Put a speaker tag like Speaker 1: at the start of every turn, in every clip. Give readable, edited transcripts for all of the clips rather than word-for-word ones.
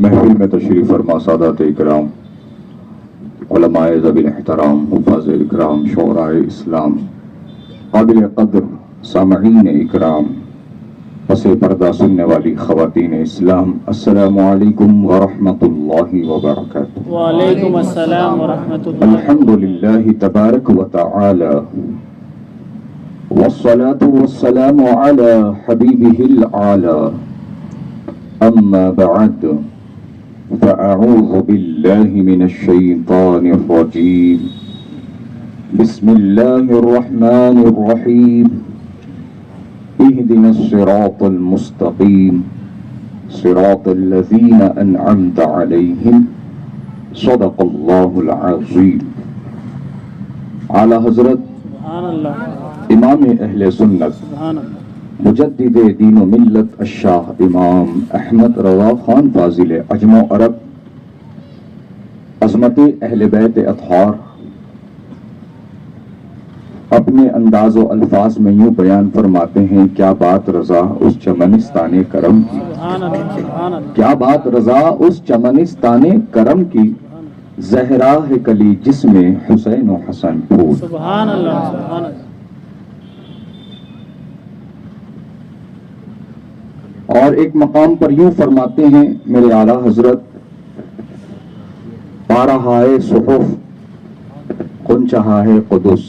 Speaker 1: محفل میں تشریف فرما سادات اکرام، علماء ذوی احترام، حفاظ اکرام، شعراء اسلام، قابل قدر سامعین اکرام، پس پردہ سننے والی خواتین اسلام، السلام علیکم ورحمۃ اللہ وبرکاتہ۔
Speaker 2: وعلیکم السلام ورحمۃ اللہ۔
Speaker 1: الحمد للہ تبارک و تعالی والصلاة والسلام علی حبیبہ العالی، اما بعد فاعوذ باللہ من الشیطان الرجیم، بسم اللہ الرحمن الرحیم، اهدنا الصراط المستقیم صراط الذین انعمت علیہم صدق اللہ العظیم۔ اعلی حضرت
Speaker 2: سبحان اللہ،
Speaker 1: امام اہل سنت
Speaker 2: سبحان اللہ،
Speaker 1: مجدد دین و ملت الشاہ امام احمد رضا خان فاضل عجم و عرب، عظمت اہل بیت اطہار، اپنے انداز و الفاظ میں یوں بیان فرماتے ہیں، کیا بات رضا اس چمنستان کرم کی،
Speaker 2: سبحان اللہ، سبحان اللہ،
Speaker 1: کیا بات رضا اس چمنستان کرم کی، زہرا ہے کلی جس میں حسین و حسن پھول۔
Speaker 2: سبحان اللہ، سبحان اللہ،
Speaker 1: اور ایک مقام پر یوں فرماتے ہیں میرے اعلیٰ حضرت، پارہائے صحف غنچہائے قدس،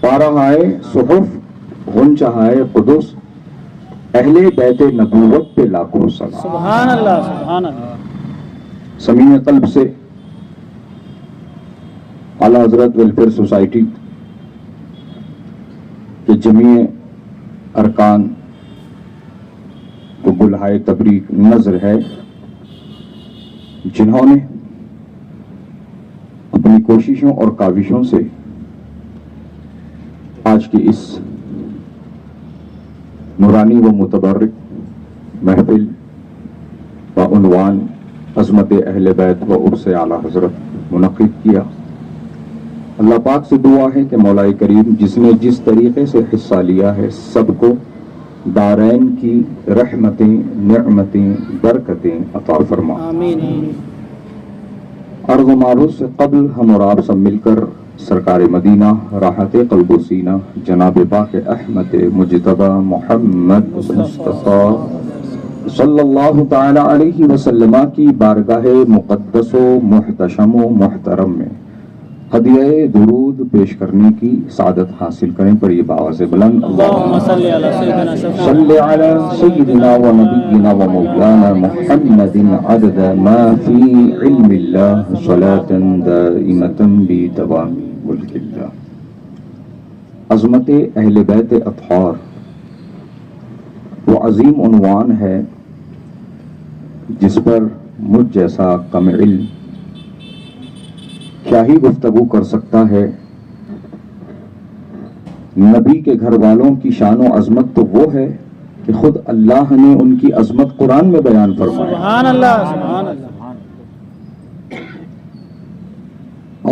Speaker 1: پارہائے صحف غنچہائے قدس، اہل بیت نبوت پہ لاکھوں سلام۔
Speaker 2: سبحان اللہ، سبحان اللہ،
Speaker 1: سمین قلب سے اعلیٰ حضرت ویلفیئر سوسائٹی کے جمیع ارکان کو بلہائے تبریک نظر ہے، جنہوں نے اپنی کوششوں اور کاوشوں سے آج کی اس نورانی و متبرک محفل بعنوان عظمت اہل بیت و عرس اعلیٰ حضرت منعقد کیا۔ اللہ پاک سے دعا ہے کہ مولا کریم جس نے جس طریقے سے حصہ لیا ہے، سب کو دارین کی رحمتیں، نعمتیں، برکتیں عطا فرما۔
Speaker 2: آمین، آمین۔
Speaker 1: عرض و معروض سے قبل ہم اور آپ سب مل کر سرکار مدینہ راحت قلب و سینہ جناب پاک احمد مجتبی محمد مصطفیٰ صلی اللہ تعالی علیہ وسلم کی بارگاہ مقدس و محتشم و محترم میں ہدیہ درود پیش کرنے کی سعادت حاصل کریں۔ پڑھیے بآواز بلند،
Speaker 2: اللہم صلی علی سیدنا شفیع
Speaker 1: صلی علی سیدنا و نبینا و مولانا محمد عدد ما فی علم اللہ صلاة دائمتا بدوام ملک اللہ۔ عظمت اہل بیت اطہار وہ عظیم عنوان ہے جس پر مجھ جیسا کم علم کیا ہی گفتگو کر سکتا ہے۔ نبی کے گھر والوں کی شان و عظمت تو وہ ہے کہ خود اللہ نے ان کی عظمت قرآن میں بیان فرمایا،
Speaker 2: سبحان اللہ، سبحان اللہ،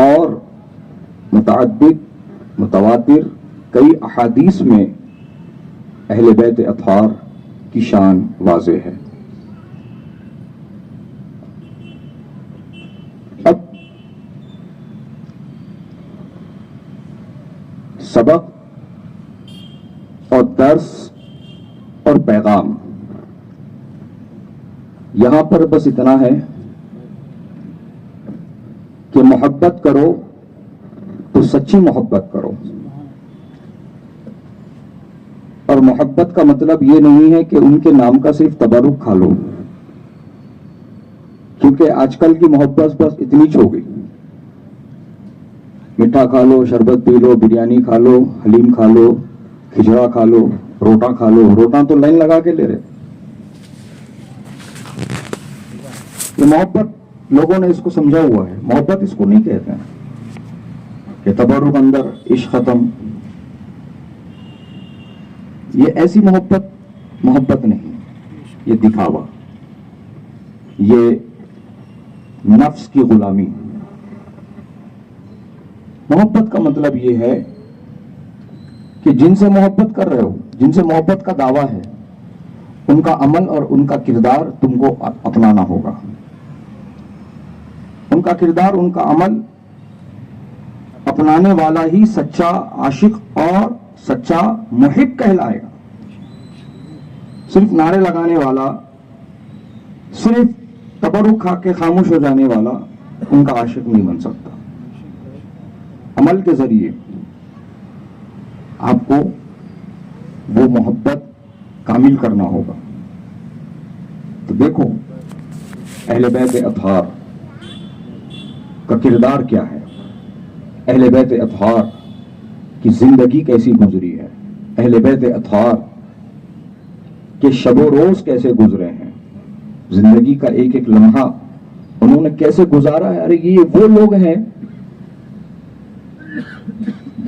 Speaker 1: اور متعدد متواتر کئی احادیث میں اہل بیت اطہار کی شان واضح ہے۔ اب سبق اور درس اور پیغام یہاں پر بس اتنا ہے کہ محبت کرو تو سچی محبت کرو، اور محبت کا مطلب یہ نہیں ہے کہ ان کے نام کا صرف تبرک کھا لو، کیونکہ آج کل کی محبت بس اتنی ہو گئی، میٹھا کھا لو، شربت پی لو، بریانی کھا لو، حلیم کھا لو، کھچڑا کھا لو، روٹا کھا لو۔ روٹا تو لائن لگا کے لے رہے۔ یہ محبت لوگوں نے اس کو سمجھا ہوا ہے، محبت اس کو نہیں کہتے ہیں کہ تبرک اندر عشق ختم۔ یہ ایسی محبت نہیں، یہ دکھاوا، یہ نفس کی غلامی۔ محبت کا مطلب یہ ہے کہ جن سے محبت کر رہے ہو، جن سے محبت کا دعویٰ ہے، ان کا عمل اور ان کا کردار تم کو اپنانا ہوگا. ان کا کردار، ان کا عمل اپنانے والا ہی سچا عاشق اور سچا محب کہلائے گا. صرف نعرے لگانے والا، صرف تبرک کھا کے خاموش ہو جانے والا ان کا عاشق نہیں بن سکتا. عمل کے ذریعے آپ کو وہ محبت کامل کرنا ہوگا. تو دیکھو اہل بیت اطہار کا کردار کیا ہے، اہل بیت اطہار کی زندگی کیسی گزری ہے، اہل بیت اطہار کے شب و روز کیسے گزرے ہیں، زندگی کا ایک ایک لمحہ انہوں نے کیسے گزارا ہے. ارے یہ وہ لوگ ہیں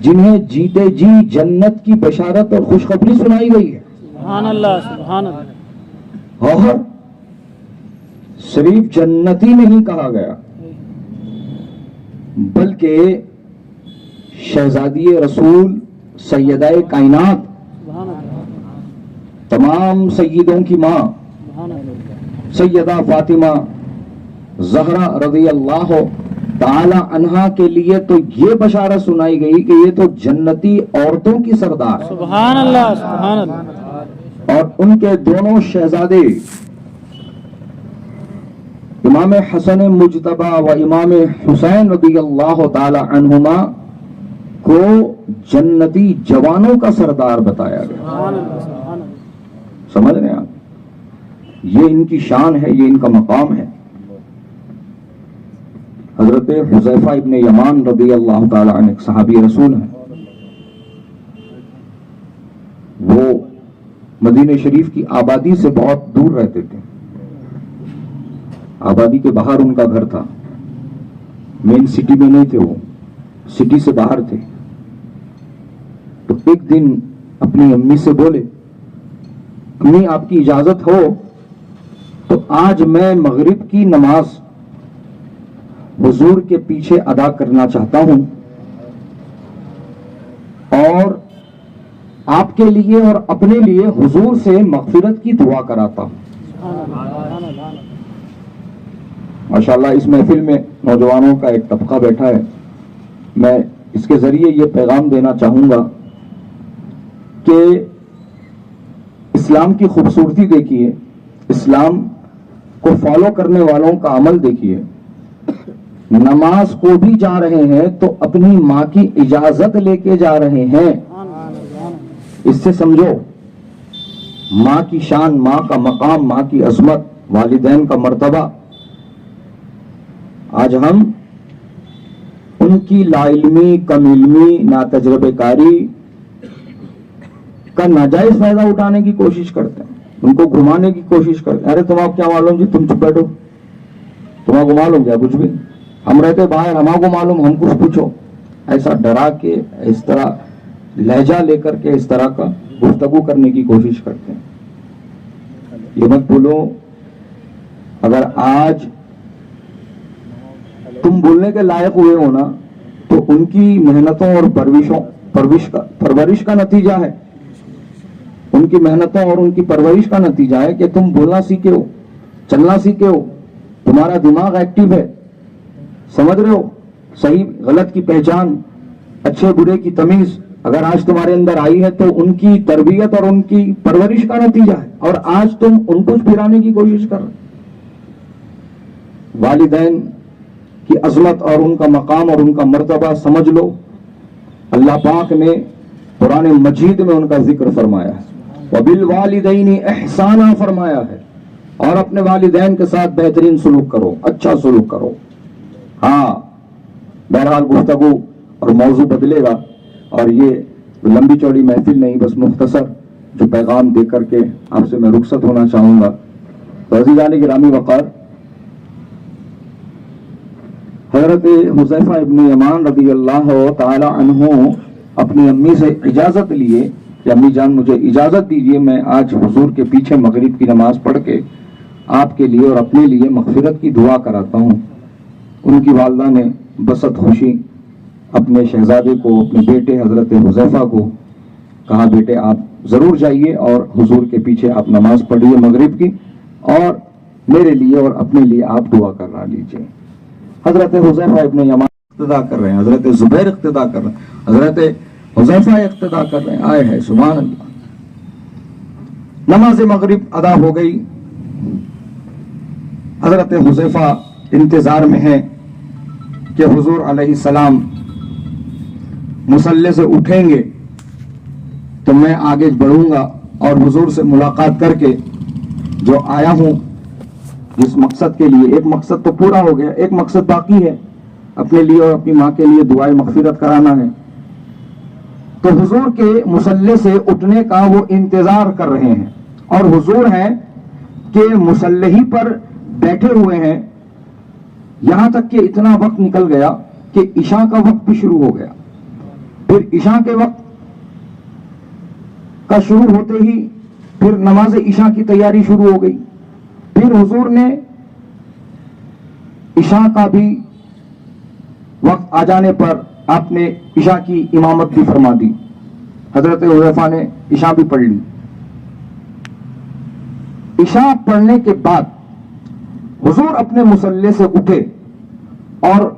Speaker 1: جنہیں جیتے جی جنت کی بشارت اور خوشخبری سنائی گئی ہے.
Speaker 2: سبحان اللہ سبحان اللہ.
Speaker 1: اور صرف جنتی نہیں کہا گیا بلکہ شہزادی رسول سیدہ کائنات،
Speaker 2: سبحان اللہ
Speaker 1: تمام سیدوں کی ماں
Speaker 2: سبحان اللہ.
Speaker 1: سیدہ فاطمہ زہرا رضی اللہ تعالی عنہا کے لیے تو یہ بشارت سنائی گئی کہ یہ تو جنتی عورتوں کی سردار ہے.
Speaker 2: سبحان اللہ سبحان اللہ.
Speaker 1: اور ان کے دونوں شہزادے امام حسن مجتبی و امام حسین رضی اللہ تعالی عنہما کو جنتی جوانوں کا سردار بتایا گیا.
Speaker 2: سبحان اللہ سبحان اللہ.
Speaker 1: سمجھ رہے ہیں آپ؟ یہ ان کی شان ہے، یہ ان کا مقام ہے. حضرت حذیفہ ابن یمان رضی اللہ تعالی عنہ ایک صحابی رسول ہیں. وہ مدینہ شریف کی آبادی سے بہت دور رہتے تھے. آبادی کے باہر ان کا گھر تھا، مین سٹی میں نہیں تھے، وہ سٹی سے باہر تھے. تو ایک دن اپنی امی سے بولے، امی آپ کی اجازت ہو تو آج میں مغرب کی نماز حضور کے پیچھے ادا کرنا چاہتا ہوں اور آپ کے لیے اور اپنے لیے حضور سے مغفرت کی دعا کراتا ہوں. ماشاءاللہ اس محفل میں نوجوانوں کا ایک طبقہ بیٹھا ہے. میں اس کے ذریعے یہ پیغام دینا چاہوں گا کہ اسلام کی خوبصورتی دیکھیے، اسلام کو فالو کرنے والوں کا عمل دیکھیے. نماز کو بھی جا رہے ہیں تو اپنی ماں کی اجازت لے کے جا رہے ہیں. اس سے سمجھو ماں کی شان، ماں کا مقام، ماں کی عظمت، والدین کا مرتبہ. آج ہم ان کی لا علمی، کم علمی، ناتجربہ کاری کا ناجائز فائدہ اٹھانے کی کوشش کرتے ہیں، ان کو گھمانے کی کوشش کرتے ہیں. ارے تم آپ کیا معلوم جی، تم چپ بیٹھو، تمہیں کو معلوم کیا کچھ بھی، ہم رہتے باہر، ہمارے کو معلوم، ہم کچھ پوچھو. ایسا ڈرا کے، اس طرح لہجہ لے کر کے اس طرح کا گفتگو کرنے کی کوشش کرتے ہیں. یہ مت بولو اگر آج تم بولنے کے لائق ہوئے ہو نا تو ان کی محنتوں اور پرورش کا نتیجہ ہے. ان کی محنتوں اور ان کی پرورش کا نتیجہ ہے کہ تم بولنا سیکھے ہو، چلنا سیکھے ہو، تمہارا دماغ ایکٹیو ہے، سمجھ رہے ہو صحیح غلط کی پہچان، اچھے برے کی تمیز اگر آج تمہارے اندر آئی ہے تو ان کی تربیت اور ان کی پرورش کا نتیجہ ہے. اور آج تم ان کو پھرانے کی کوشش کر رہے. والدین کی عظمت اور ان کا مقام اور ان کا مرتبہ سمجھ لو. اللہ پاک نے قرآن مجید میں ان کا ذکر فرمایا ہے، وَبِالْوَالِدَيْنِ احسانہ فرمایا ہے، اور اپنے والدین کے ساتھ بہترین سلوک کرو، اچھا سلوک کرو. ہاں بہرحال گفتگو اور موضوع بدلے گا، اور یہ لمبی چوڑی محفل نہیں، بس مختصر جو پیغام دے کر کے آپ سے میں رخصت ہونا چاہوں گا. تو عزیزان گرامی وقار، حضرت حذیفہ ابن یمان رضی اللہ تعالی عنہ اپنی امی سے اجازت لیے کہ امی جان مجھے اجازت دیجیے، میں آج حضور کے پیچھے مغرب کی نماز پڑھ کے آپ کے لیے اور اپنے لیے مغفرت کی دعا کراتا ہوں. ان کی والدہ نے بسط خوشی اپنے شہزادے کو، اپنے بیٹے حضرت حذیفہ کو کہا، بیٹے آپ ضرور جائیے اور حضور کے پیچھے آپ نماز پڑھیے مغرب کی، اور میرے لیے اور اپنے لیے آپ دعا کرا لیجیے۔ حضرت حذیفہ ابن یمان اقتدا کر رہے ہیں، حضرت زبیر اقتدا کر رہے ہیں، حضرت حذیفہ اقتدا کر رہے ہیں، آئے ہیں سبحان اللہ۔ نماز مغرب ادا ہو گئی، حضرت حذیفہ انتظار میں ہیں کہ حضور علیہ السلام مصلی سے اٹھیں گے تو میں آگے بڑھوں گا اور حضور سے ملاقات کر کے جو آیا ہوں جس مقصد کے لیے، ایک مقصد تو پورا ہو گیا، ایک مقصد باقی ہے، اپنے لیے اور اپنی ماں کے لیے دعائے مغفرت کرانا ہے۔ تو حضور کے مصلی سے اٹھنے کا وہ انتظار کر رہے ہیں، اور حضور ہیں کہ مصلی پر بیٹھے ہوئے ہیں، یہاں تک کہ اتنا وقت نکل گیا کہ عشاء کا وقت بھی شروع ہو گیا۔ پھر عشاء کے وقت کا شروع ہوتے ہی پھر نماز عشاء کی تیاری شروع ہو گئی۔ پھر حضور نے عشاء کا بھی وقت آ جانے پر آپ نے عشاء کی امامت بھی فرما دی، حضرت حذیفہ نے عشاء بھی پڑھ لی۔ عشاء پڑھنے کے بعد حضور اپنے مصلی سے اٹھے اور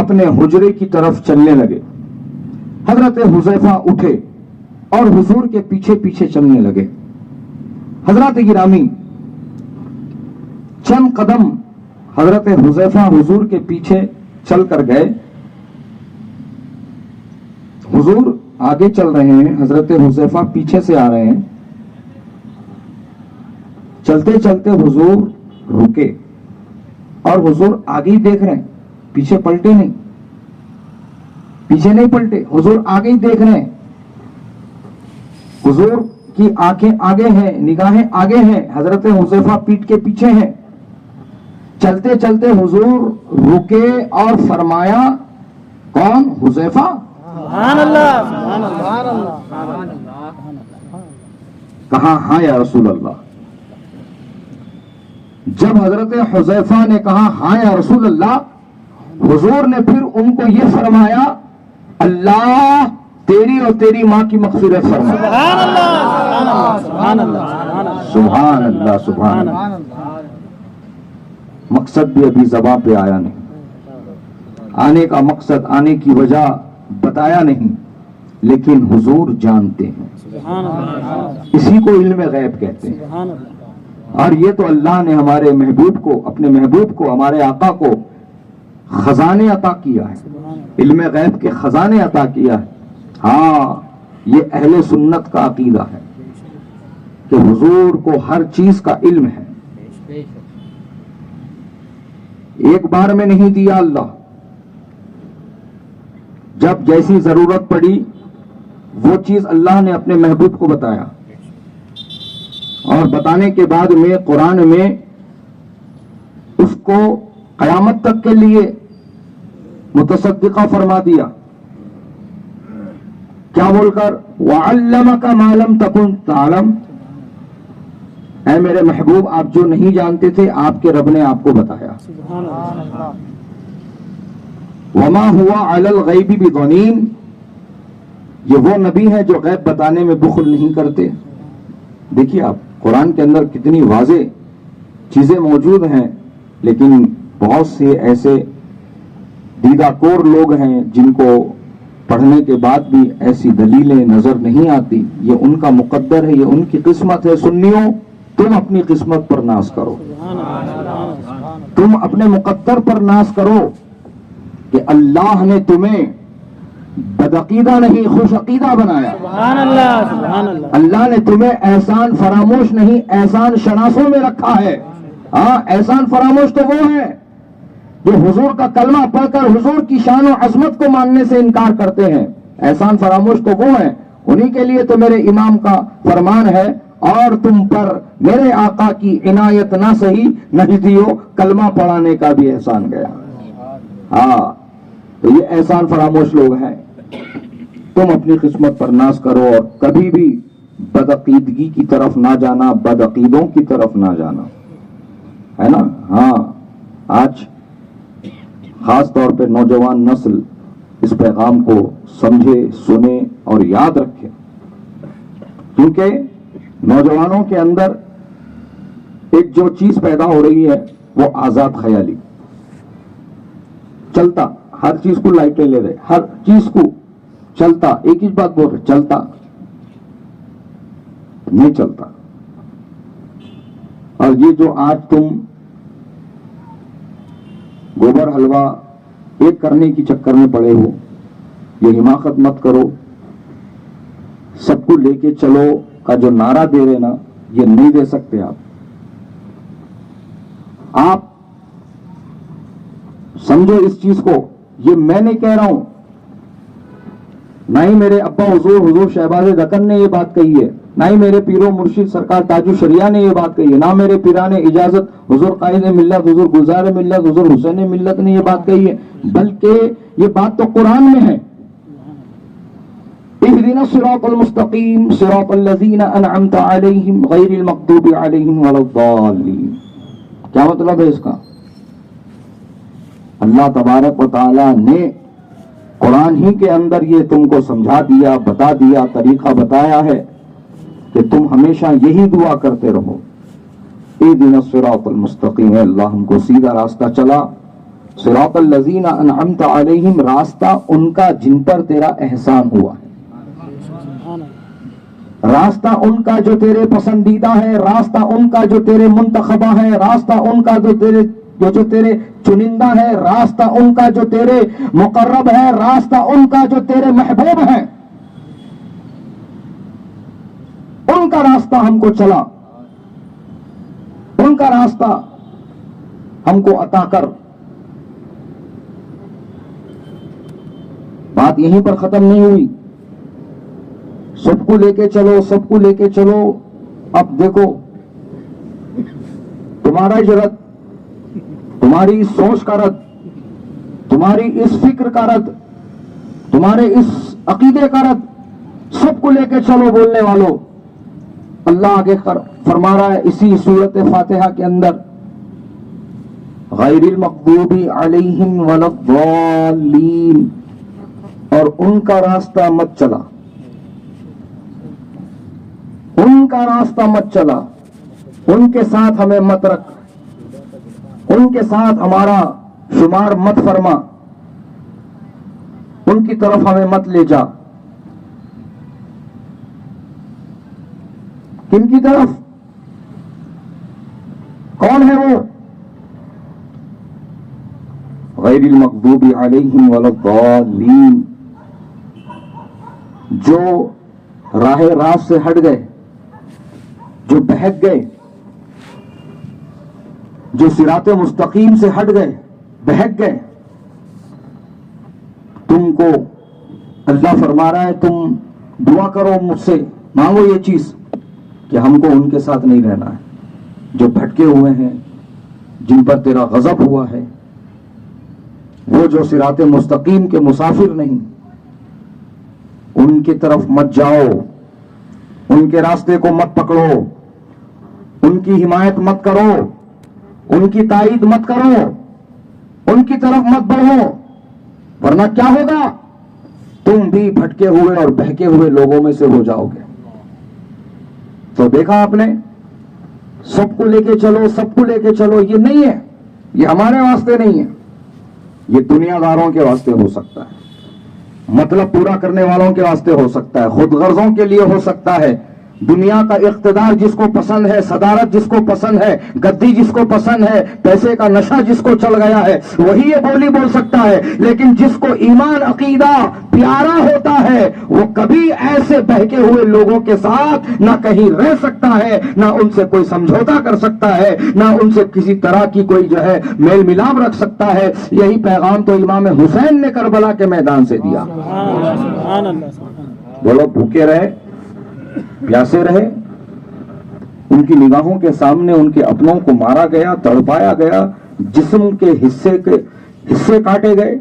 Speaker 1: اپنے حجرے کی طرف چلنے لگے۔ حضرت حذیفہ اٹھے اور حضور کے پیچھے پیچھے چلنے لگے۔ حضرات گرامی، چند قدم حضرت حذیفہ حضور کے پیچھے چل کر گئے، حضور آگے چل رہے ہیں، حضرت حذیفہ پیچھے سے آ رہے ہیں۔ چلتے چلتے حضور رکے اور حضور آگے ہی دیکھ رہے ہیں، پیچھے پلٹے نہیں، پیچھے نہیں پلٹے، حضور آگے ہی دیکھ رہے ہیں۔ حضور کی آنکھیں آگے ہیں، نگاہیں آگے ہیں، حضرت حذیفہ پیٹھ کے پیچھے ہیں۔ چلتے چلتے حضور رکے اور فرمایا، کون؟ حذیفہ؟
Speaker 2: سبحان اللہ، سبحان اللہ، سبحان اللہ۔
Speaker 1: کہا ہاں یا رسول اللہ۔ جب حضرت حذیفہ نے کہا ہاں یا رسول اللہ، حضور نے پھر ان کو یہ فرمایا، اللہ تیری اور تیری ماں کی مغفرت فرما۔
Speaker 2: سبحان اللہ، سبحان اللہ،
Speaker 1: سبحان اللہ، سبحان اللہ۔ مقصد بھی ابھی زبان پہ آیا نہیں، آنے کا مقصد، آنے کی وجہ بتایا نہیں، لیکن حضور جانتے ہیں،
Speaker 2: سبحان اللہ،
Speaker 1: اسی کو علم غیب کہتے ہیں۔
Speaker 2: سبحان اللہ۔
Speaker 1: اور یہ تو اللہ نے ہمارے محبوب کو، اپنے محبوب کو، ہمارے آقا کو خزانے عطا کیا ہے، علم غیب کے خزانے عطا کیا ہے۔ ہاں، یہ اہل سنت کا عقیدہ ہے کہ حضور کو ہر چیز کا علم ہے، ایک بار میں نہیں دیا اللہ، جب جیسی ضرورت پڑی وہ چیز اللہ نے اپنے محبوب کو بتایا، اور بتانے کے بعد میں قرآن میں اس کو قیامت تک کے لیے متصدقہ فرما دیا۔ کیا بول کر؟ وَعَلَّمَكَ مَا لَمْ تَكُنْ تَعْلَمْ، اے میرے محبوب، آپ جو نہیں جانتے تھے آپ کے رب نے آپ کو بتایا۔
Speaker 2: سبحان اللہ۔
Speaker 1: وَمَا هُوَ عَلَى الْغَيْبِ بِضَنِينٍ، یہ وہ نبی ہے جو غیب بتانے میں بخل نہیں کرتے۔ دیکھیے آپ، قرآن کے اندر کتنی واضح چیزیں موجود ہیں، لیکن بہت سے ایسے دیدہ کور لوگ ہیں جن کو پڑھنے کے بعد بھی ایسی دلیلیں نظر نہیں آتی۔ یہ ان کا مقدر ہے، یہ ان کی قسمت ہے۔ سنیوں، تم اپنی قسمت پر ناز کرو، تم اپنے مقدر پر ناز کرو کہ اللہ نے تمہیں بدعقیدہ نہیں خوش عقیدہ بنایا۔
Speaker 2: سبحان اللہ، سبحان اللہ۔
Speaker 1: اللہ نے تمہیں احسان فراموش نہیں، احسان شناسوں میں رکھا ہے۔ ہاں، احسان فراموش تو وہ ہے جو حضور کا کلمہ پڑھ کر حضور کی شان و عظمت کو ماننے سے انکار کرتے ہیں۔ احسان فراموش تو وہ ہیں، انہی کے لیے تو میرے امام کا فرمان ہے، اور تم پر میرے آقا کی عنایت نہ سہی نہیں دیو، کلمہ پڑھانے کا بھی احسان گیا۔ ہاں، تو یہ احسان فراموش لوگ ہیں۔ تم اپنی قسمت پر ناز کرو اور کبھی بھی بدعقیدگی کی طرف نہ جانا، بدعقیدوں کی طرف نہ جانا، ہے نا۔ ہاں، آج خاص طور پہ نوجوان نسل اس پیغام کو سمجھے، سنے اور یاد رکھے کیونکہ نوجوانوں کے اندر ایک جو چیز پیدا ہو رہی ہے وہ آزاد خیالی، چلتا ہر چیز کو لائٹیں لے رہے، ہر چیز کو چلتا، ایک ہی بات بول رہے، چلتا نہیں چلتا. اور یہ جو آج تم گوبر حلوہ ایک کرنے کی چکر میں پڑے ہو، یہ حماقت مت کرو. سب کو لے کے چلو کا جو نعرہ دے رہے نا، یہ نہیں دے سکتے آپ سمجھو اس چیز کو. یہ میں نہیں کہہ رہا ہوں، نہ ہی میرے ابا حضور شہباز دکن نے یہ بات کہی ہے، نہ ہی میرے پیرو مرشد سرکار تاج الشریعہ نے یہ بات کہی ہے، نہ میرے پیران اجازت حضور قائد ملت، حضور گلزار ملت، حضور حسین ملت نے یہ بات کہی ہے، بلکہ یہ بات تو قرآن میں ہے. اهدنا الصراط المستقیم صراط الذین انعمت علیہم غیر المغضوب علیہم ولا الضالین. کیا مطلب ہے اس کا؟ اللہ تبارک و تعالی نے قرآن ہی کے اندر یہ تم کو سمجھا دیا، بتا دیا، طریقہ بتایا ہے کہ تم ہمیشہ یہی دعا کرتے رہو، اهدنا الصراط المستقیم. اللہ ہم کو سیدھا راستہ چلا. صراط الذین انعمت علیہم، راستہ ان کا جن پر تیرا احسان ہوا ہے، راستہ ان کا جو تیرے پسندیدہ ہے، راستہ ان کا جو تیرے منتخبہ ہے، راستہ ان کا جو تیرے چنندہ ہے، راستہ ان کا جو تیرے مقرب ہے، راستہ ان کا جو تیرے محبوب ہے. ان کا راستہ ہم کو چلا، ان کا راستہ ہم کو عطا کر. بات یہیں پر ختم نہیں ہوئی. سب کو لے کے چلو، سب کو لے کے چلو. اب دیکھو تمہارا جو رد، تمہاری اس سوچ کا رد، تمہاری اس فکر کا رد، تمہارے اس عقیدے کا رد، سب کو لے کے چلو بولنے والوں. اللہ آگے فرما رہا ہے اسی سورت فاتحہ کے اندر، غیر المغضوب علیہم ولا الضالین، اور ان کا راستہ مت چلا، ان کا راستہ مت چلا، ان کے ساتھ ہمیں مت رکھ، ان کے ساتھ ہمارا شمار مت فرما، ان کی طرف ہمیں مت لے جا. کن کی طرف؟ کون ہے وہ؟ غیر المغضوب علیہم ولا الضالین، جو راہ راست سے ہٹ گئے، جو بہک گئے، جو صراط مستقیم سے ہٹ گئے، بہک گئے. تم کو اللہ فرما رہا ہے تم دعا کرو مجھ سے، مانگو یہ چیز کہ ہم کو ان کے ساتھ نہیں رہنا ہے جو بھٹکے ہوئے ہیں، جن پر تیرا غضب ہوا ہے، وہ جو صراط مستقیم کے مسافر نہیں. ان کی طرف مت جاؤ، ان کے راستے کو مت پکڑو، ان کی حمایت مت کرو، ان کی تائید مت کرو، ان کی طرف مت بڑھو، ورنہ کیا ہوگا؟ تم بھی بھٹکے ہوئے اور بہکے ہوئے لوگوں میں سے ہو جاؤ گے. تو دیکھا آپ نے، سب کو لے کے چلو، سب کو لے کے چلو، یہ نہیں ہے، یہ ہمارے واسطے نہیں ہے، یہ دنیا داروں کے واسطے ہو سکتا ہے، مطلب پورا کرنے والوں کے واسطے ہو سکتا ہے، خود غرضوں کے لیے ہو سکتا ہے. دنیا کا اقتدار جس کو پسند ہے، صدارت جس کو پسند ہے، گدی جس کو پسند ہے، پیسے کا نشہ جس کو چل گیا ہے، وہی یہ بولی بول سکتا ہے. لیکن جس کو ایمان عقیدہ پیارا ہوتا ہے، وہ کبھی ایسے بہکے ہوئے لوگوں کے ساتھ نہ کہیں رہ سکتا ہے، نہ ان سے کوئی سمجھوتا کر سکتا ہے، نہ ان سے کسی طرح کی کوئی جو ہے میل ملاپ رکھ سکتا ہے. یہی پیغام تو امام حسین نے کربلا کے میدان سے دیا. بولو بھوکے رہے، پیاسے رہے، ان کی نگاہوں کے سامنے ان کے اپنوں کو مارا گیا، تڑپایا گیا، جسم کے حصے کاٹے گئے،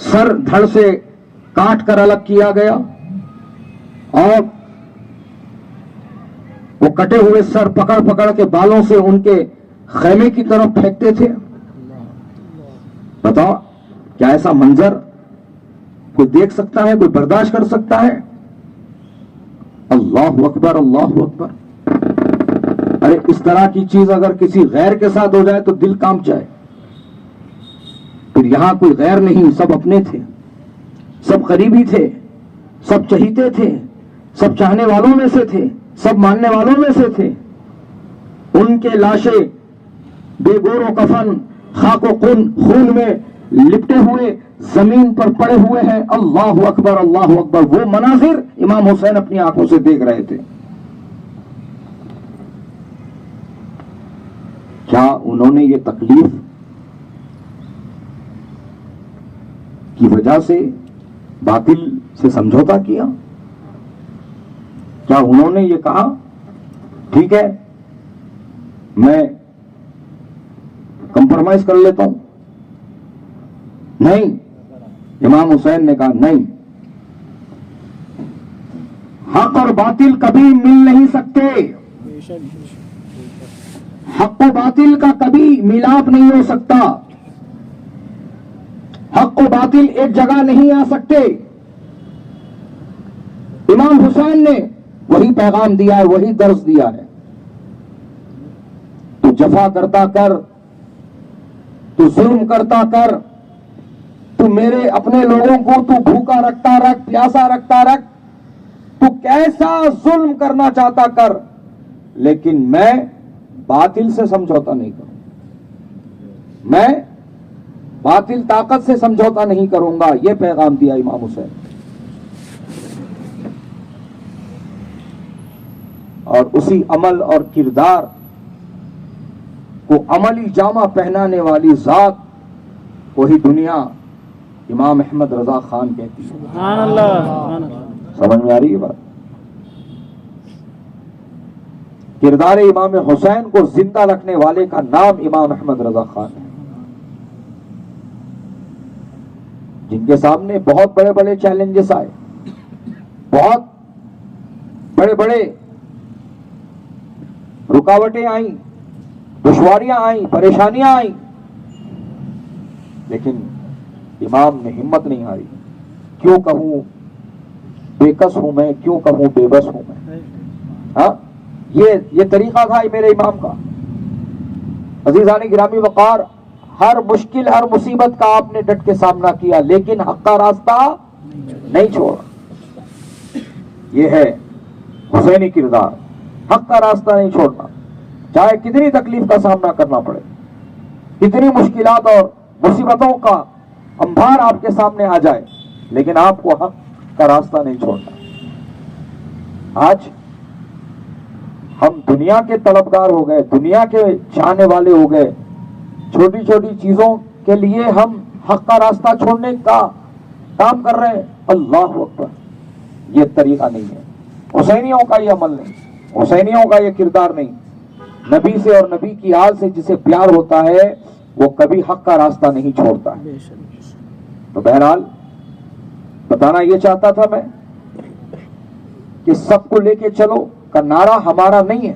Speaker 1: سر دھڑ سے کاٹ کر الگ کیا گیا، اور وہ کٹے ہوئے سر پکڑ پکڑ کے بالوں سے ان کے خیمے کی طرف پھینکتے تھے. بتاؤ کیا ایسا منظر کوئی دیکھ سکتا ہے، کوئی برداشت کر سکتا ہے؟ اللہ اکبر اللہ اکبر. ارے اس طرح کی چیز اگر کسی غیر کے ساتھ ہو جائے تو دل کانپ جائے. پھر یہاں کوئی غیر نہیں، سب اپنے تھے، سب قریبی تھے، سب چہیتے تھے، سب چاہنے والوں میں سے تھے، سب ماننے والوں میں سے تھے. ان کے لاشیں بے گور و کفن خاک و خون میں لپٹے ہوئے زمین پر پڑے ہوئے ہیں. اللہ اکبر اللہ اکبر. وہ مناظر امام حسین اپنی آنکھوں سے دیکھ رہے تھے. کیا انہوں نے یہ تکلیف کی وجہ سے باطل سے سمجھوتا کیا؟ کیا انہوں نے یہ کہا ٹھیک ہے میں کمپرومائز کر لیتا ہوں؟ نہیں. امام حسین نے کہا نہیں، حق اور باطل کبھی مل نہیں سکتے. حق و باطل کا کبھی ملاپ نہیں ہو سکتا. حق و باطل ایک جگہ نہیں آ سکتے. امام حسین نے وہی پیغام دیا ہے، وہی درس دیا ہے. تو جفا کرتا کر، تو ظلم کرتا کر، تو میرے اپنے لوگوں کو تو بھوکا رکھتا رکھ، پیاسا رکھتا رکھ، تو کیسا ظلم کرنا چاہتا کر، لیکن میں باطل سے سمجھوتا نہیں کروں. میں باطل طاقت سے سمجھوتا نہیں کروں گا. یہ پیغام دیا امام حسین. اور اسی عمل اور کردار کو عملی جامہ پہنانے والی ذات وہی دنیا امام احمد رضا خان کہتی ہے.
Speaker 2: سبحان اللہ سبحان اللہ.
Speaker 1: سمجھ میں آ رہی ہے بات؟ کردار امام حسین کو زندہ رکھنے والے کا نام امام احمد رضا خان ہے، جن کے سامنے بہت بڑے بڑے چیلنجز آئے، بہت بڑے بڑے رکاوٹیں آئیں، دشواریاں آئیں، پریشانیاں آئیں، لیکن امام نے ہمت نہیں ہاری. کیوں کہوں بے کس ہوں میں، کیوں کہوں بے بس ہوں میں. ہاں یہ طریقہ تھا میرے امام کا. عزیزان گرامی وقار، ہر مشکل ہر مصیبت کا آپ نے ڈٹ کے سامنا کیا، لیکن حق کا راستہ نہیں چھوڑا. یہ ہے حسینی کردار. حق کا راستہ نہیں چھوڑنا، چاہے کتنی تکلیف کا سامنا کرنا پڑے، کتنی مشکلات اور مصیبتوں کا انبار آپ کے سامنے آ جائے، لیکن آپ کو حق کا راستہ نہیں چھوڑنا. آج ہم دنیا کے طلبگار ہو گئے، دنیا کے چاہنے والے ہو گئے. چھوٹی چھوٹی چیزوں کے لیے ہم حق کا راستہ چھوڑنے کا کام کر رہے ہیں. اللہ اکبر. یہ طریقہ نہیں ہے. حسینیوں کا یہ عمل نہیں، حسینیوں کا یہ کردار نہیں. نبی سے اور نبی کی آل سے جسے پیار ہوتا ہے وہ کبھی حق کا راستہ نہیں چھوڑتا ہے. تو بہرحال بتانا یہ چاہتا تھا میں کہ سب کو لے کے چلو کا نعرہ ہمارا نہیں ہے.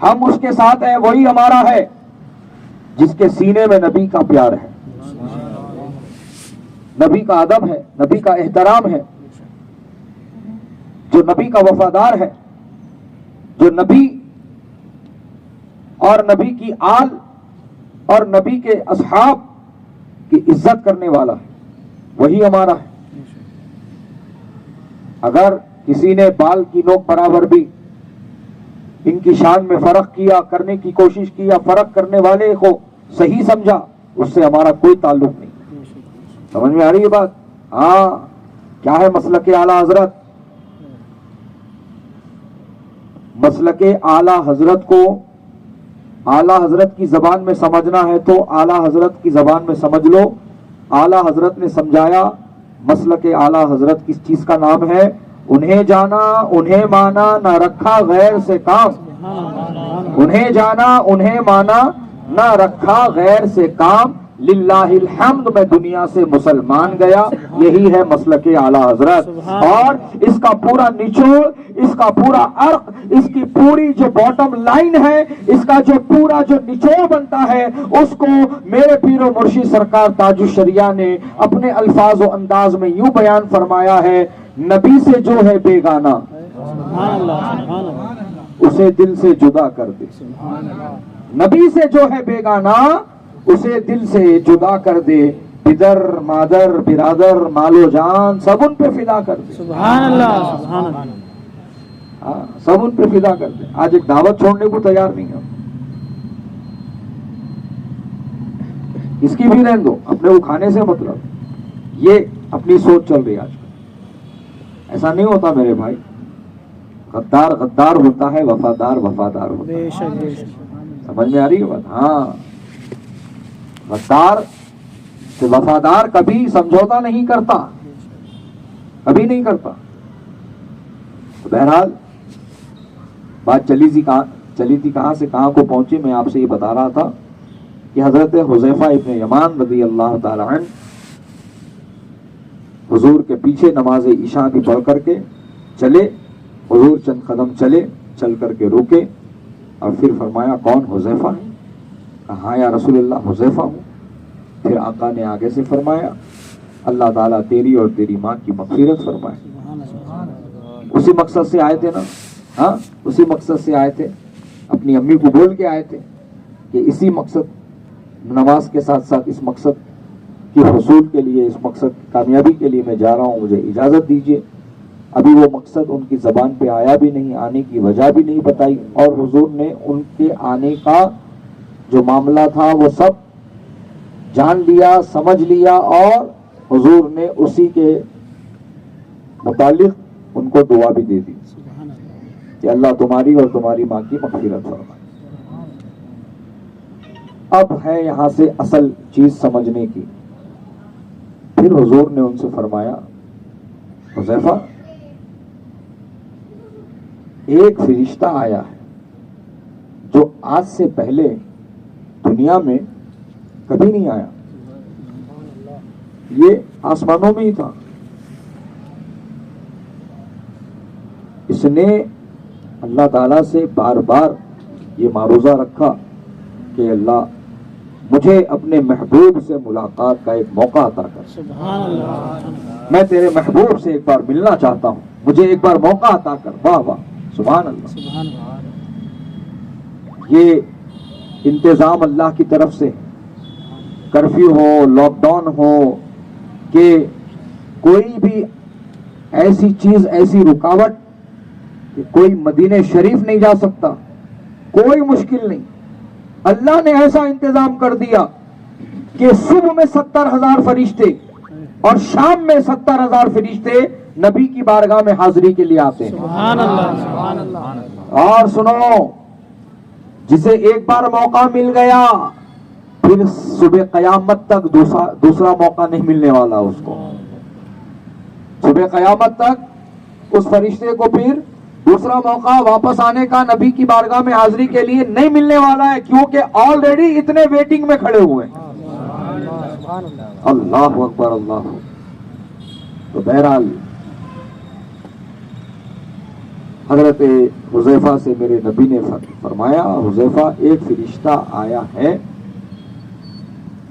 Speaker 1: ہم اس کے ساتھ ہیں، وہی ہمارا ہے جس کے سینے میں نبی کا پیار ہے، نبی کا ادب ہے، نبی کا احترام ہے، جو نبی کا وفادار ہے، جو نبی اور نبی کی آل اور نبی کے اصحاب کی عزت کرنے والا ہے، وہی ہمارا ہے. اگر کسی نے بال کی نوک برابر بھی ان کی شان میں فرق کیا، کرنے کی کوشش کی، یا فرق کرنے والے کو صحیح سمجھا، اس سے ہمارا کوئی تعلق نہیں. سمجھ میں آ رہی ہے بات؟ ہاں کیا ہے مسلک اعلی حضرت؟ مسلک اعلی حضرت کو اعلی حضرت کی زبان میں سمجھنا ہے تو اعلی حضرت کی زبان میں سمجھ لو. اعلی حضرت نے سمجھایا مسلک اعلی حضرت کس چیز کا نام ہے؟ انہیں جانا انہیں مانا، نہ رکھا غیر سے کام. انہیں جانا انہیں مانا، نہ رکھا غیر سے کام. للہ الحمد میں دنیا سے مسلمان گیا. یہی ہے مسلک اعلی حضرت. اور اس کا پورا نچوڑ، اس کا پورا عرق، اس کی پوری جو باٹم لائن ہے، اس کا جو پورا جو نچوڑ بنتا ہے، اس کو میرے پیر و مرشد سرکار تاج الشریعہ نے اپنے الفاظ و انداز میں یوں بیان فرمایا ہے نبی سے جو ہے بیگانہ
Speaker 2: سبحان اللہ سبحان اللہ
Speaker 1: اسے دل سے جدا کر دے. نبی سے جو ہے بیگانہ اسے دل سے جدا کر دے. پدر مادر برادر مال و جان سب ان پہ فدا کر دے.
Speaker 2: سبحان اللہ سبحان اللہ.
Speaker 1: ہاں سب ان پہ فدا کر دے. آج ایک دعوت چھوڑنے کو تیار نہیں ہے. اس کی بھی رہن دو, اپنے کو کھانے سے مطلب. یہ اپنی سوچ چل رہی ہے آج کل. ایسا نہیں ہوتا میرے بھائی. غدار غدار ہوتا ہے, وفادار وفادار ہوتا ہے.
Speaker 2: بے شک بے شک.
Speaker 1: سمجھ میں آ رہی ہے بات؟ ہاں, غدار سے وفادار کبھی سمجھوتا نہیں کرتا, کبھی نہیں کرتا. تو بہرحال بات چلی تھی کہاں سے کہاں کو پہنچی. میں آپ سے یہ بتا رہا تھا کہ حضرت حذیفہ ابن یمان رضی اللہ تعالی عنہ حضور کے پیچھے نماز عشاء کی پڑھ کر کے چلے. حضور چند قدم چلے, چل کر کے روکے اور پھر فرمایا کون؟ حذیفہ ہے؟ کہا ہاں یا رسول اللہ حذیفہ ہوں. پھر آقا نے آگے سے فرمایا اللہ تعالیٰ تیری اور تیری ماں کی مغفرت فرمائے. اسی مقصد سے آئے تھے نا. ہاں اسی مقصد سے آئے تھے, اپنی امی کو بول کے آئے تھے کہ اسی مقصد, نماز کے ساتھ ساتھ اس مقصد کے حصول کے لیے, اس مقصد کی کامیابی کے لیے میں جا رہا ہوں, مجھے اجازت دیجیے. ابھی وہ مقصد ان کی زبان پہ آیا بھی نہیں, آنے کی وجہ بھی نہیں بتائی, اور حضور نے ان کے آنے کا جو معاملہ تھا وہ سب جان لیا, سمجھ لیا, اور حضور نے اسی کے متعلق ان کو دعا بھی دے دی کہ اللہ تمہاری اور تمہاری ماں کی مغفرت فرمائے. اب ہے یہاں سے اصل چیز سمجھنے کی. پھر حضور نے ان سے فرمایا حذیفہ ایک فرشتہ آیا ہے جو آج سے پہلے دنیا میں کبھی نہیں آیا. یہ آسمانوں میں ہی تھا. اس نے اللہ تعالیٰ سے بار بار یہ معروضہ رکھا کہ اللہ مجھے اپنے محبوب سے ملاقات کا ایک موقع عطا کر.
Speaker 2: سبحان اللہ.
Speaker 1: میں تیرے محبوب سے ایک بار ملنا چاہتا ہوں, مجھے ایک بار موقع عطا کر. واہ واہ سبحان اللہ.
Speaker 2: سبحان اللہ.
Speaker 1: یہ انتظام اللہ کی طرف سے, کرفیو ہو, لاک ڈاؤن ہو, کہ کوئی بھی ایسی چیز, ایسی رکاوٹ کہ کوئی مدینہ شریف نہیں جا سکتا, کوئی مشکل نہیں. اللہ نے ایسا انتظام کر دیا کہ صبح میں 70,000 فرشتے اور شام میں 70,000 فرشتے نبی کی بارگاہ میں حاضری کے لیے آتے ہیں.
Speaker 2: سبحان اللہ سبحان اللہ.
Speaker 1: اور سنو, جسے ایک بار موقع مل گیا پھر صبح قیامت تک دوسرا موقع نہیں ملنے والا اس کو. صبح قیامت تک اس فرشتے کو پھر دوسرا موقع واپس آنے کا نبی کی بارگاہ میں حاضری کے لیے نہیں ملنے والا ہے, کیونکہ آلریڈی اتنے ویٹنگ میں کھڑے ہوئے ہیں. اللہ اکبر اللہ. تو بہرحال حضرت حذیفہ سے میرے نبی نے فرمایا حذیفہ ایک فرشتہ آیا ہے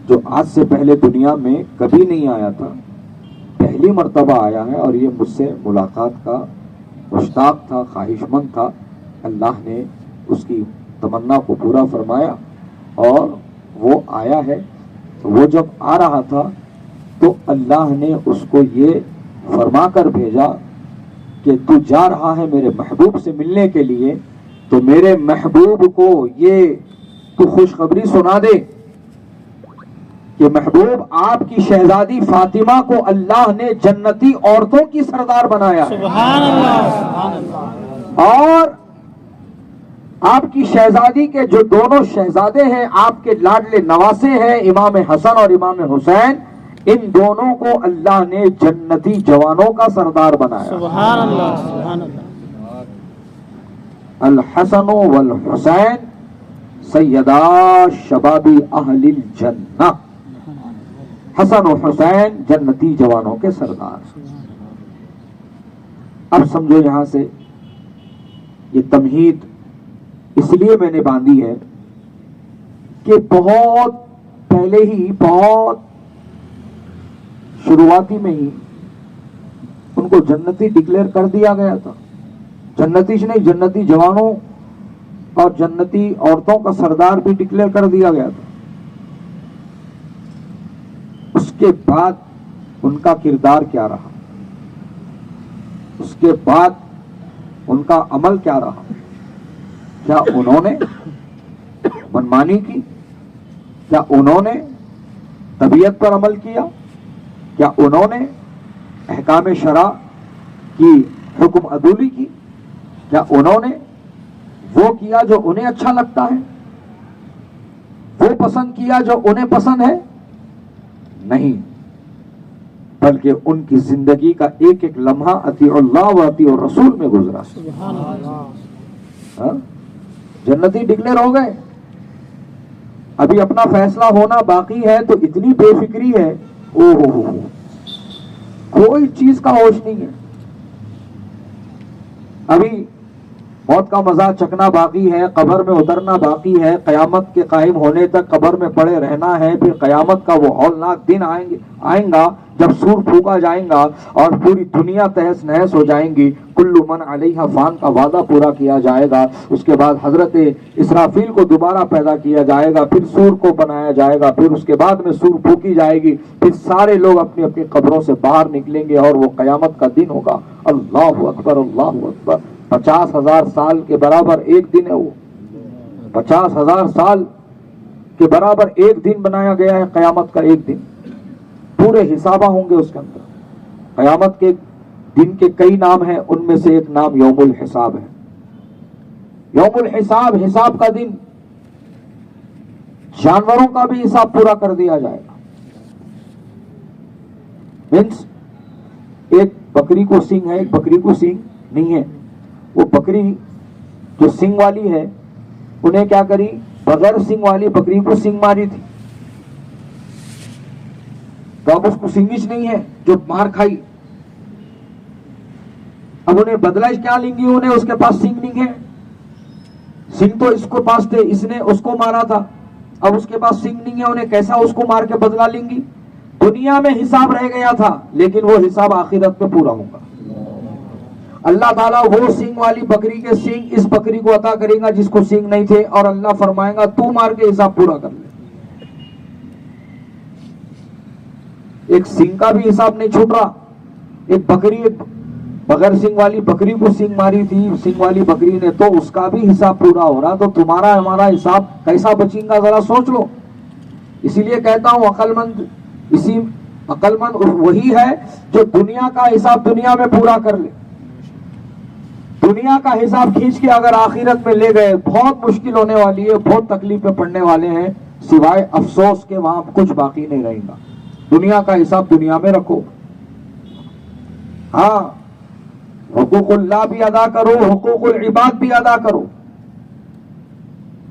Speaker 1: جو آج سے پہلے دنیا میں کبھی نہیں آیا تھا, پہلی مرتبہ آیا ہے, اور یہ مجھ سے ملاقات کا مشتاق تھا, خواہش مند تھا. اللہ نے اس کی تمنا کو پورا فرمایا اور وہ آیا ہے. وہ جب آ رہا تھا تو اللہ نے اس کو یہ فرما کر بھیجا کہ تو جا رہا ہے میرے محبوب سے ملنے کے لیے, تو میرے محبوب کو یہ تو خوشخبری سنا دے کہ محبوب آپ کی شہزادی فاطمہ کو اللہ نے جنتی عورتوں کی سردار بنایا.
Speaker 2: سبحان اللہ سبحان اللہ.
Speaker 1: اور آپ کی شہزادی کے جو دونوں شہزادے ہیں, آپ کے لاڈلے نواسے ہیں, امام حسن اور امام حسین, ان دونوں کو اللہ نے جنتی جوانوں کا سردار بنایا.
Speaker 2: سبحان اللہ سبحان اللہ.
Speaker 1: الحسن والحسین سیدا شباب اہل الجنہ. حسن و حسین جنتی جوانوں کے سردار. اب سمجھو یہاں سے یہ تمہید اس لیے میں نے باندھی ہے کہ بہت پہلے ہی, بہت شروعاتی میں ہی ان
Speaker 3: ان کو جنتی ڈکلیئر کر دیا گیا تھا. جنتی نہیں، جنتی جوانوں اور جنتی عورتوں کا سردار بھی ڈکلیئر کر دیا گیا تھا. اس کے بعد ان کا کردار کیا رہا، اس کے بعد ان کا عمل کیا رہا؟ کیا انہوں نے منمانی کی؟ کیا انہوں نے طبیعت پر عمل کیا؟ کیا انہوں نے احکام شرع کی حکم عدولی کی؟ کیا انہوں نے وہ کیا جو انہیں اچھا لگتا ہے، وہ پسند کیا جو انہیں پسند ہے؟ نہیں، بلکہ ان کی زندگی کا ایک ایک لمحہ اطیع اللہ و اطیع الرسول میں گزرا. ہاں؟ جنتی ڈکلیئر ہو گئے. ابھی اپنا فیصلہ ہونا باقی ہے تو اتنی بے فکری ہے، او ہو کوئی چیز کا ہوش نہیں ہے. ابھی موت کا مزہ چکنا باقی ہے، قبر میں اترنا باقی ہے، قیامت کے قائم ہونے تک قبر میں پڑے رہنا ہے. پھر قیامت کا وہ ہولناک دن آئیں گا جب سور پھونکا جائیں گا اور پوری دنیا تہس نہس ہو جائیں گی. کل من علیہ فان کا وعدہ پورا کیا جائے گا. اس کے بعد حضرت اسرافیل کو دوبارہ پیدا کیا جائے گا، پھر سور کو بنایا جائے گا، پھر اس کے بعد میں سور پھونکی جائے گی، پھر سارے لوگ اپنی اپنی قبروں سے باہر نکلیں گے اور وہ قیامت کا دن ہوگا. اللہ اکبر، اللہ اکبر. 50,000 سال کے برابر ایک دن ہے. وہ 50,000 سال کے برابر ایک دن بنایا گیا ہے. قیامت کا ایک دن، پورے حسابہ ہوں گے اس کے اندر. قیامت کے دن کے کئی نام ہیں، ان میں سے ایک نام یوم الحساب ہے. یوم الحساب، حساب کا دن. جانوروں کا بھی حساب پورا کر دیا جائے گا. مینس ایک بکری کو سینگ ہے، ایک بکری کو سینگ نہیں ہے. وہ بکری جو سنگ والی ہے انہیں کیا کری؟ بغیر سنگ والی بکری کو سنگ ماری تھی. تو اب اس کو سنگش نہیں ہے جو مار کھائی. اب انہیں بدلہ کیا لیں گی؟ انہیں اس کے پاس سنگ نہیں ہے. سنگ تو اس کو پاس تھے، اس نے اس کو مارا تھا. اب اس کے پاس سنگ نہیں ہے، انہیں کیسا اس کو مار کے بدلہ لیں گی؟ دنیا میں حساب رہ گیا تھا، لیکن وہ حساب آخرت میں پورا ہوگا. اللہ تعالیٰ وہ سینگ والی بکری کے سینگ اس بکری کو عطا کرے گا جس کو سینگ نہیں تھے، اور اللہ فرمائے گا تو مار کے حساب پورا کر لے. ایک سینگ کا بھی حساب نہیں چھوٹ رہا. ایک بکری، ایک بغیر سینگ والی بکری کو سینگ ماری تھی سینگ والی بکری نے، تو اس کا بھی حساب پورا ہو رہا. تو تمہارا ہمارا حساب کیسا بچیں گا ذرا سوچ لو. اسی لیے کہتا ہوں عقل مند وہی ہے جو دنیا کا حساب دنیا میں پورا کر لے. دنیا کا حساب کھینچ کے اگر آخرت میں لے گئے بہت مشکل ہونے والی ہے، بہت تکلیف میں پڑنے والے ہیں، سوائے افسوس کے وہاں کچھ باقی نہیں رہے گا. دنیا کا حساب دنیا میں رکھو. ہاں، حقوق اللہ بھی ادا کرو، حقوق العباد بھی ادا کرو.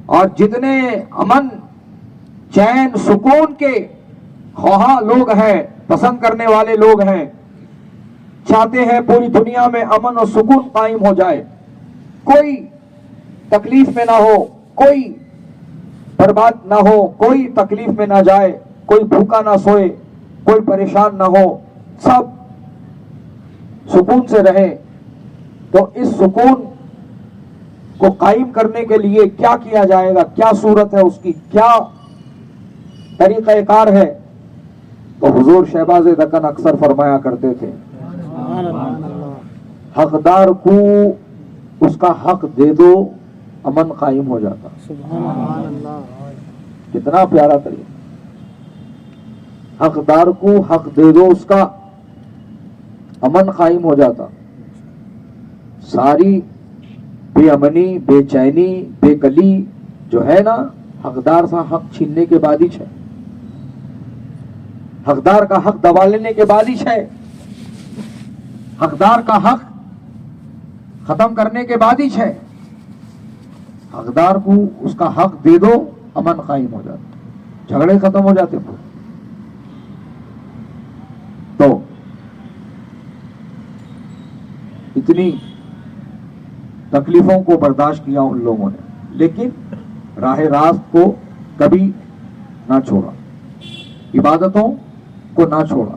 Speaker 3: اور جتنے امن چین سکون کے خواہاں لوگ ہیں، پسند کرنے والے لوگ ہیں، چاہتے ہیں پوری دنیا میں امن اور سکون قائم ہو جائے، کوئی تکلیف میں نہ ہو، کوئی برباد نہ ہو، کوئی تکلیف میں نہ جائے، کوئی بھوکا نہ سوئے، کوئی پریشان نہ ہو، سب سکون سے رہے. تو اس سکون کو قائم کرنے کے لیے کیا کیا جائے گا؟ کیا صورت ہے اس کی؟ کیا طریقہ کار ہے؟ تو حضور شہباز دکن اکثر فرمایا کرتے تھے، حقدار کو اس کا حق دے دو، امن قائم ہو جاتا. کتنا پیارا طریقہ. حقدار کو حق دے دو، اس کا امن قائم ہو جاتا. ساری بے امنی، بے چینی، بے کلی جو ہے نا، حقدار سے حق چھیننے کے بعد ہی ہے. حقدار کا حق دبا لینے کے بعد ہی ہے. حقدار کا حق ختم کرنے کے بعد ہی ہے. حقدار کو اس کا حق دے دو، امن قائم ہو جاتا، جھگڑے ختم ہو جاتے. تو اتنی تکلیفوں کو برداشت کیا ان لوگوں نے، لیکن راہ راست کو کبھی نہ چھوڑا، عبادتوں کو نہ چھوڑا.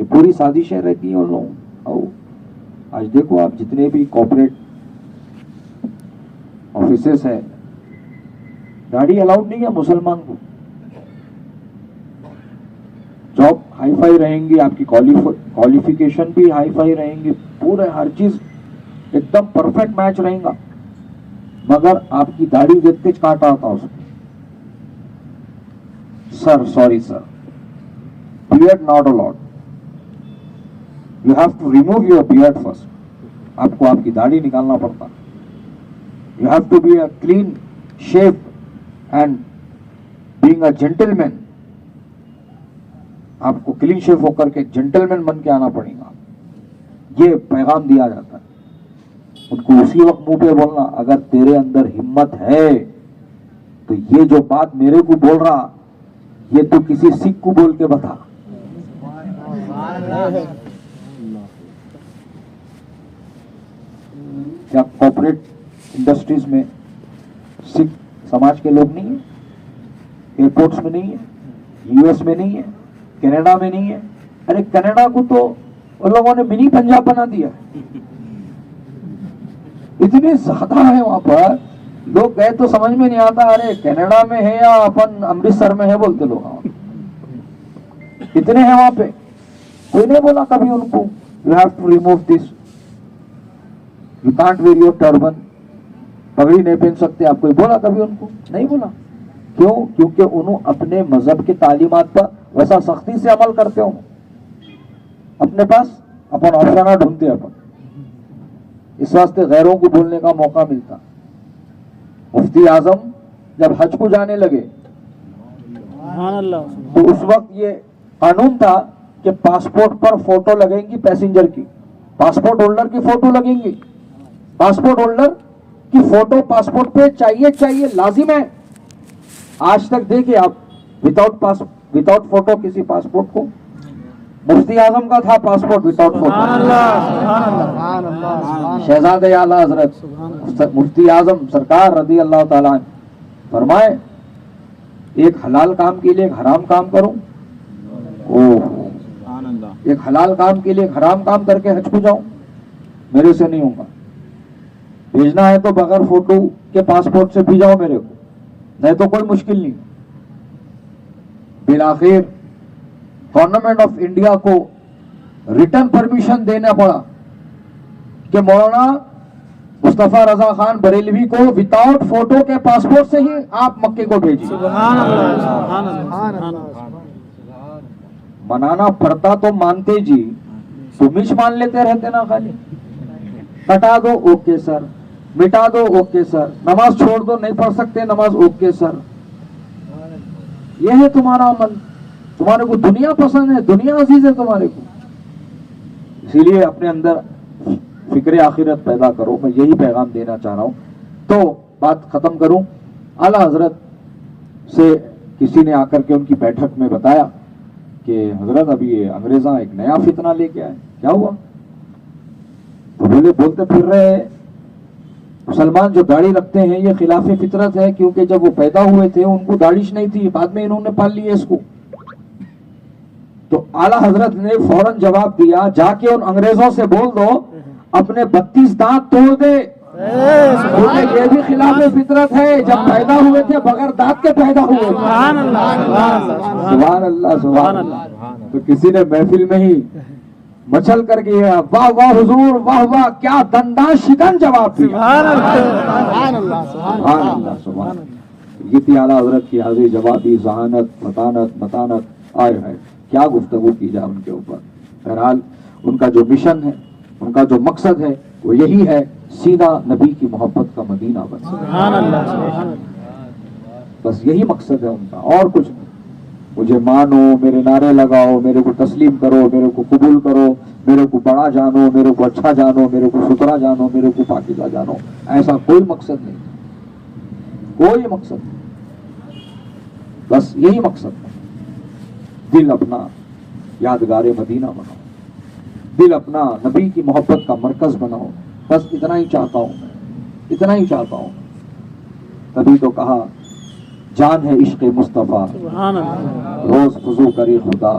Speaker 3: یہ پوری سازشیں رہتی ہیں ان لوگوں. اور آج دیکھو آپ جتنے بھی کارپوریٹ آفیسز ہیں, داڑھی الاؤڈ نہیں ہے مسلمان کو. جاب ہائی فائی رہیں گی, آپ کی کوالیفیکیشن بھی ہائی فائی رہیں گی, پورے ہر چیز ایک دم پرفیکٹ میچ رہے گا, مگر آپ کی داڑھی دیکھتے کاٹا ہوتا اس کو. Sir sorry sir, beard not allowed, you have to remove your beard first. آپ کو آپ کی داڑھی نکالنا پڑتا. You have to be a clean shape and being a gentleman. آپ کو کلین شیپ ہو کر کے جینٹل مین بن کے آنا پڑے گا. یہ پیغام دیا جاتا ہے ان کو. اسی وقت منہ پہ بولنا, اگر تیرے اندر ہمت ہے تو یہ جو بات میرے کو بول رہا, یہ تو کسی سکھ کو بول کے بتا. کیا کارپوریٹ انڈسٹریز میں سکھ سماج کے لوگ نہیں ہیں؟ ایئرپورٹس میں نہیں ہے؟ یو ایس میں نہیں ہے؟ کینیڈا میں نہیں ہے؟ ارے کینیڈا کو تو ان لوگوں نے منی پنجاب بنا دیا. اتنے زیادہ ہے وہاں پر, لوگ گئے تو سمجھ میں نہیں آتا ارے کینیڈا میں ہے یا اپن امرتسر میں ہے بولتے لوگ. اتنے ہیں وہاں پہ. کوئی نہیں بولا کبھی ان کو you have to remove this, you can't wear your turban, پگڑی نہیں پہن سکتے. آپ کوئی بولا کبھی ان کو؟ نہیں بولا. کیوں؟ کیونکہ انہوں اپنے مذہب کی تعلیمات پر ویسا سختی سے عمل کرتے ہوں. اپنے پاس اپن آپشن ڈھونڈتے اپن, اس واسطے غیروں کو بولنے کا موقع ملتا. مفتی اعظم جب حج کو جانے لگے تو اس وقت یہ قانون تھا کہ پاسپورٹ پر فوٹو لگیں گی پیسنجر کی, پاسپورٹ ہولڈر کی فوٹو لگیں گی. پاسپورٹ ہولڈر کی فوٹو پاسپورٹ پہ چاہیے, لازم ہے. آج تک دیکھیں آپ وداؤٹ فوٹو کسی پاسپورٹ کو. مفتی اعظم کا تھا پاسپورٹ وداؤٹ فوٹو. شہزادہ اعلیٰ حضرت مفتی اعظم سرکار رضی اللہ تعالیٰ عنہ فرمائے, ایک حلال کام کے لیے ایک حرام کام کروں, ایک حلال کام کے لیے ایک حرام کام کر کے حج کو جاؤں, میرے سے نہیں ہوگا. بھیجنا ہے تو بغیر فوٹو کے پاسپورٹ سے بھیجاؤ میرے کو, نہیں تو کوئی مشکل نہیں. بالآخر گورنمنٹ آف انڈیا کو ریٹرن پرمیشن دینا پڑا کہ مولانا مصطفیٰ رضا خان بریلوی کو وداؤٹ فوٹو کے پاسپورٹ سے ہی آپ مکے کو بھیجیے. منانا پڑتا تو مانتے جی, تو مچ مان لیتے رہتے نا خالی. کٹا دو اوکے سر, مٹا دو اوکے سر, نماز چھوڑ دو نہیں پڑھ سکتے نماز اوکے سر. یہ ہے تمہارا عمل. تمہارے کو دنیا پسند ہے, دنیا عزیز ہے تمہارے کو, اسی لیے اپنے اندر فکر آخرت پیدا کرو. میں یہی پیغام دینا چاہ رہا ہوں. تو بات ختم کروں. اعلیٰ حضرت سے کسی نے آ کر کے ان کی بیٹھک میں بتایا کہ حضرت ابھی یہ انگریزاں ایک نیا فتنہ لے کے آئے, کیا ہوا؟ تو بولتے پھر رہے مسلمان جو داڑھی رکھتے ہیں یہ خلاف فطرت ہے, کیونکہ جب وہ پیدا ہوئے تھے ان کو داڑھش نہیں تھی, بعد میں انہوں نے پال لی ہے اس کو. تو اعلیٰ حضرت نے فوراً جواب دیا, جا کے ان انگریزوں سے بول دو اپنے 32 دانت توڑ دے, کیونکہ یہ بھی خلاف فطرت ہے. جب پیدا ہوئے تھے بغیر دانت کے پیدا ہوئے. سبحان اللہ سبحان اللہ. تو کسی نے محفل میں ہی مچل کر کے واہ واہ حضور, واہ واہ, کیا دندان شکن جواب دیا. سبحان اللہ سبحان اللہ. یہ تھی اعلیٰ حضرت کی حاضری جوابی, ذہانت, متانت. آئے ہے کیا گفتگو کی جائے ان کے اوپر. بہرحال ان کا جو مشن ہے, ان کا جو مقصد ہے وہ یہی ہے, سیدھا نبی کی محبت کا مدینہ بن. سبحان اللہ. بس یہی مقصد ہے ان کا, اور کچھ نہیں. مجھے مانو, میرے نعرے لگاؤ, میرے کو تسلیم کرو, میرے کو قبول کرو, میرے کو بڑا جانو, میرے کو اچھا جانو, میرے کو ستھرا جانو, میرے کو پاکیزہ جانو. ایسا کوئی مقصد نہیں, کوئی مقصد نہیں. بس یہی مقصد ہے. دل اپنا یادگار مدینہ بناؤ, دل اپنا نبی کی محبت کا مرکز بناؤ. بس اتنا ہی چاہتا ہوں میں, اتنا ہی چاہتا ہوں. تبھی تو کہا جان ہے عشق مصطفیٰ, روز فضو کرے خدا,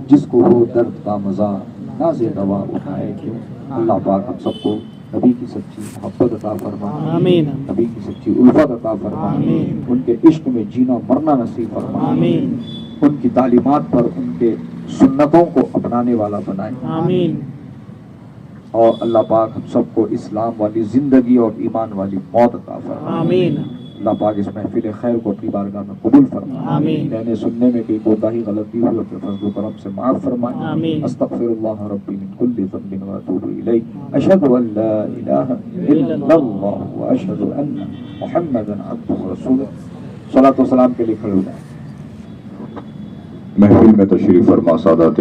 Speaker 3: جس کو ہو درد کا مزہ ناز دوا اٹھائے کیوں. اللہ پاک ہم سب کو نبی کی سچی محبت عطا فرما,
Speaker 2: آمین.
Speaker 3: نبی کی سچی الفت عطا فرما,
Speaker 2: آمین.
Speaker 3: ان کے عشق میں جینا مرنا نصیب فرما,
Speaker 2: آمین.
Speaker 3: ان کی تعلیمات پر ان کے سنتوں کو اپنانے والا بنائے.
Speaker 2: آمین.
Speaker 3: اور اللہ پاک ہم سب کو اسلام والی زندگی اور ایمان والی موت عطا فرما.
Speaker 2: آمین.
Speaker 3: اللہ پاک اس محفل خیر کو اپنی بارگاہ میں قبول فرما.
Speaker 2: آمین.
Speaker 3: کہنے سننے میں کوئی کوتاہی غلطی ہوئی اپنے فضل و کرم سے معاف فرمائے.
Speaker 2: آمین.
Speaker 3: استغفر اللہ ربی من کل ذنب واتوب الیہ. اشہد ان لا الہ الا اللہ واشہد ان محمدا عبدہ ورسولہ. صلاۃ و سلام کے لیے کھڑے ہو جائیں.
Speaker 1: محفل میں تشریف فرما سادات